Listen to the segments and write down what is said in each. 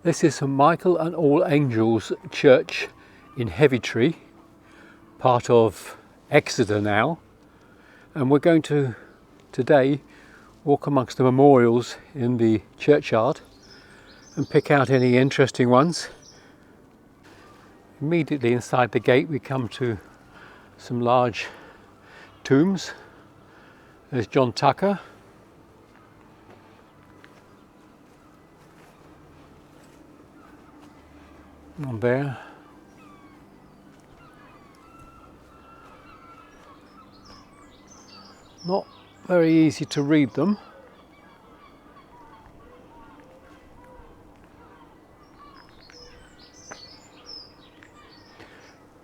This is St Michael and All Angels Church in Heavitree, part of Exeter now, and we're going to today walk amongst the memorials in the churchyard and pick out any interesting ones. Immediately inside the gate we come to some large tombs. There's John Tucker, on there. Not very easy to read them.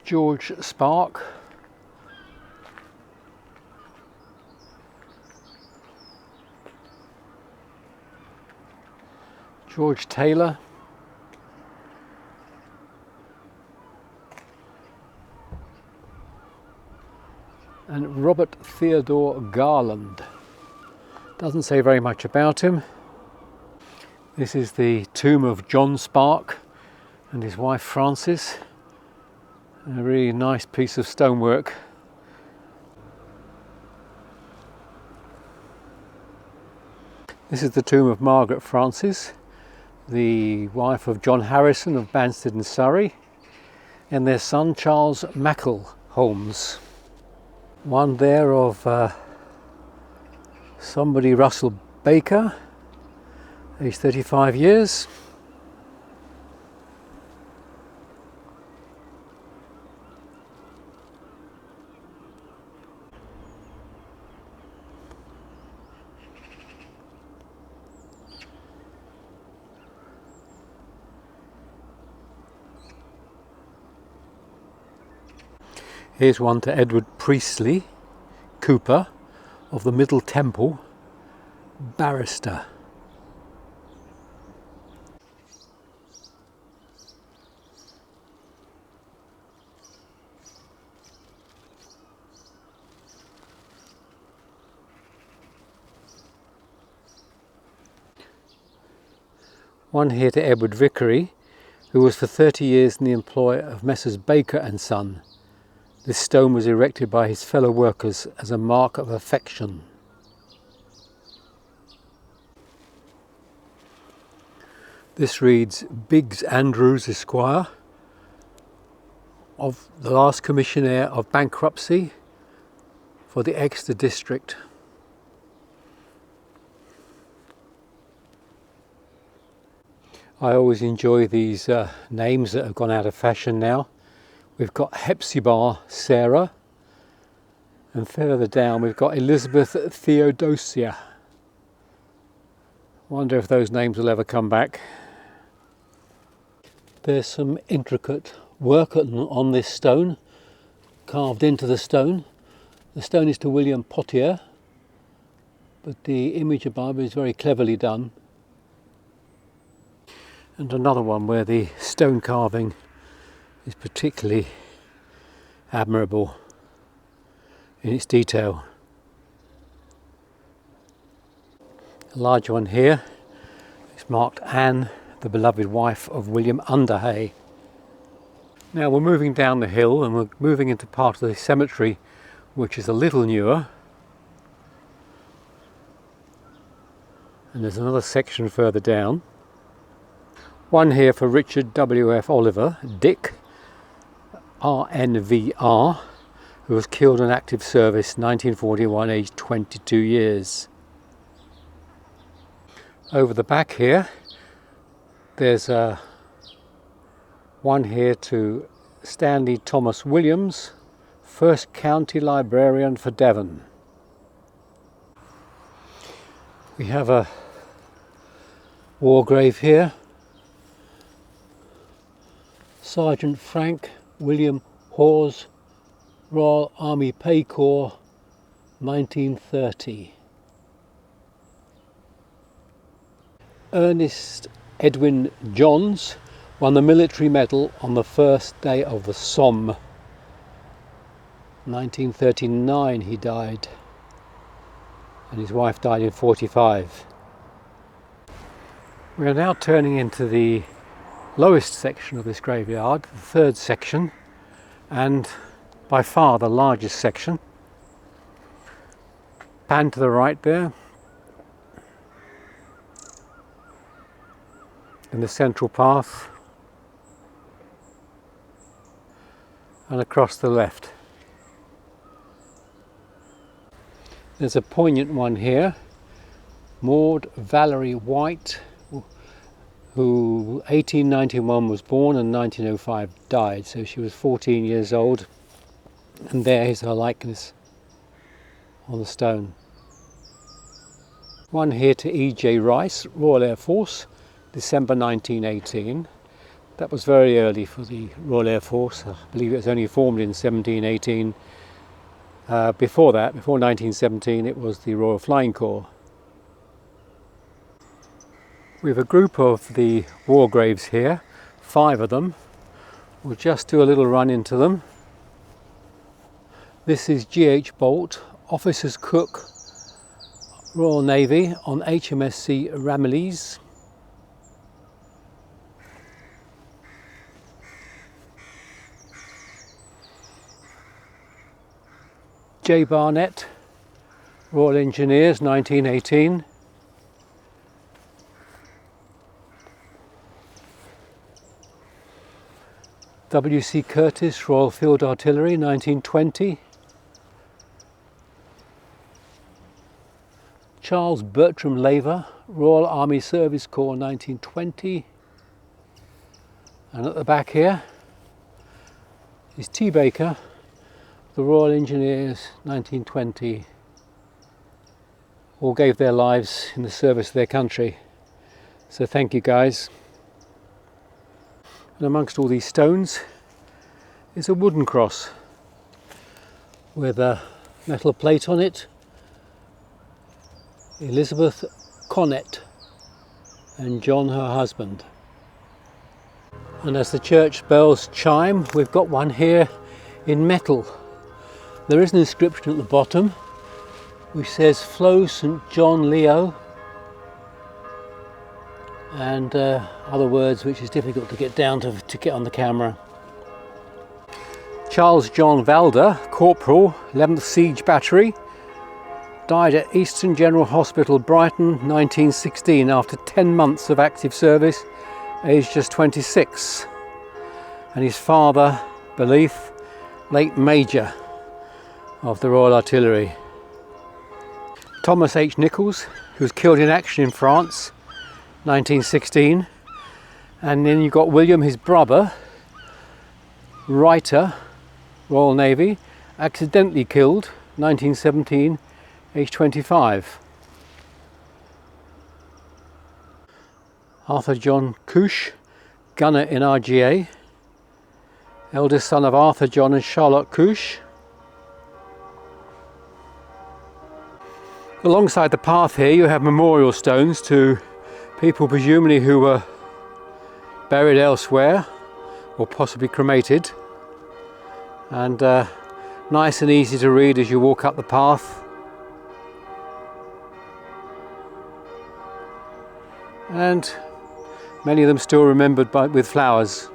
George Spark, George Taylor, and Robert Theodore Garland. Doesn't say very much about him. This is the tomb of John Spark and his wife Frances. A really nice piece of stonework. This is the tomb of Margaret Frances, the wife of John Harrison of Banstead in Surrey, and their son Charles Mackle Holmes. One there of somebody Russell Baker, aged 35 years. Here's one to Edward Priestley, Cooper, of the Middle Temple, barrister. One here to Edward Vickery, who was for 30 years in the employ of Messrs Baker and Son. This stone was erected by his fellow workers as a mark of affection. This reads Biggs Andrews Esquire, of the last Commissioner of Bankruptcy for the Exeter District. I always enjoy these names that have gone out of fashion now. We've got Hepzibah Sarah, and further down we've got Elizabeth Theodosia. Wonder if those names will ever come back. There's some intricate work on this stone, carved into the stone. The stone is to William Pottier, but the image above is very cleverly done. And another one where the stone carving is particularly admirable in its detail. A large one here is marked Anne, the beloved wife of William Underhay. Now we're moving down the hill and we're moving into part of the cemetery which is a little newer. And there's another section further down. One here for Richard W.F. Oliver, Dick, RNVR, who was killed in active service 1941, aged 22 years. Over the back here, there's one here to Stanley Thomas Williams, 1st County Librarian for Devon. We have a war grave here. Sergeant Frank William Hawes, Royal Army Pay Corps, 1930. Ernest Edwin Johns won the military medal on the first day of the Somme. 1939 he died, and his wife died in 45. We are now turning into the lowest section of this graveyard, the third section, and by far the largest section. Pan to the right there, in the central path, and across the left. There's a poignant one here. Maud Valerie White, who 1891 was born and 1905 died, so she was 14 years old, and there is her likeness on the stone. One here to E.J. Rice, Royal Air Force, December 1918. That was very early for the Royal Air Force. I believe it was only formed in 1718. Before that, before 1917, it was the Royal Flying Corps. We have a group of the war graves here, 5 of them. We'll just do a little run into them. This is G.H. Bolt, Officer's Cook, Royal Navy on HMSC Ramillies. J. Barnett, Royal Engineers, 1918. W.C. Curtis, Royal Field Artillery, 1920. Charles Bertram Laver, Royal Army Service Corps, 1920. And at the back here is T. Baker, the Royal Engineers, 1920. All gave their lives in the service of their country. So thank you, guys. And amongst all these stones is a wooden cross with a metal plate on it. Elizabeth Connett and John, her husband. And as the church bells chime, we've got one here in metal. There is an inscription at the bottom which says Flow St. John Leo, and other words which is difficult to get down to get on the camera. Charles John Valder, Corporal, 11th Siege Battery, died at Eastern General Hospital, Brighton, 1916, after 10 months of active service, aged just 26. And his father, Belief, late Major of the Royal Artillery. Thomas H. Nichols, who was killed in action in France, 1916. And then you've got William, his brother, writer, Royal Navy, accidentally killed, 1917, age 25. Arthur John Couche, gunner in RGA, eldest son of Arthur John and Charlotte Couche. Alongside the path here you have memorial stones to people presumably who were buried elsewhere or possibly cremated, and nice and easy to read as you walk up the path. And many of them still remembered with flowers.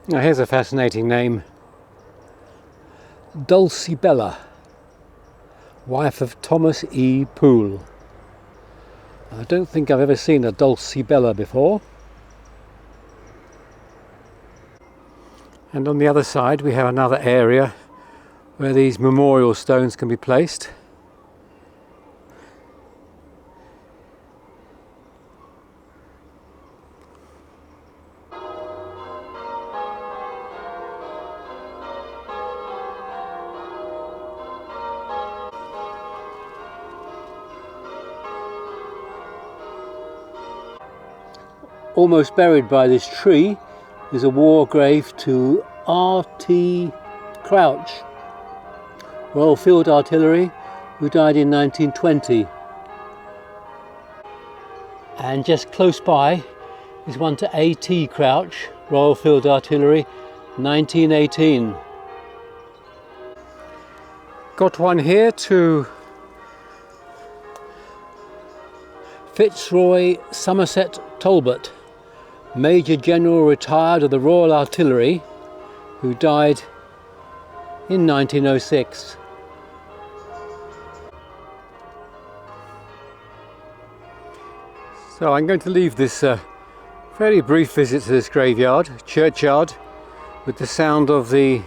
Now here's a fascinating name. Dulcibella, wife of Thomas E. Poole. I don't think I've ever seen a Dulcibella before. And on the other side we have another area where these memorial stones can be placed. Almost buried by this tree is a war grave to R.T. Crouch, Royal Field Artillery, who died in 1920. And just close by is one to A.T. Crouch, Royal Field Artillery, 1918. Got one here to Fitzroy Somerset Talbot, Major General retired of the Royal Artillery, who died in 1906. So I'm going to leave this very brief visit to this churchyard, with the sound of the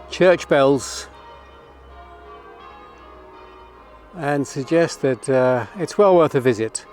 church bells, and suggest that it's well worth a visit.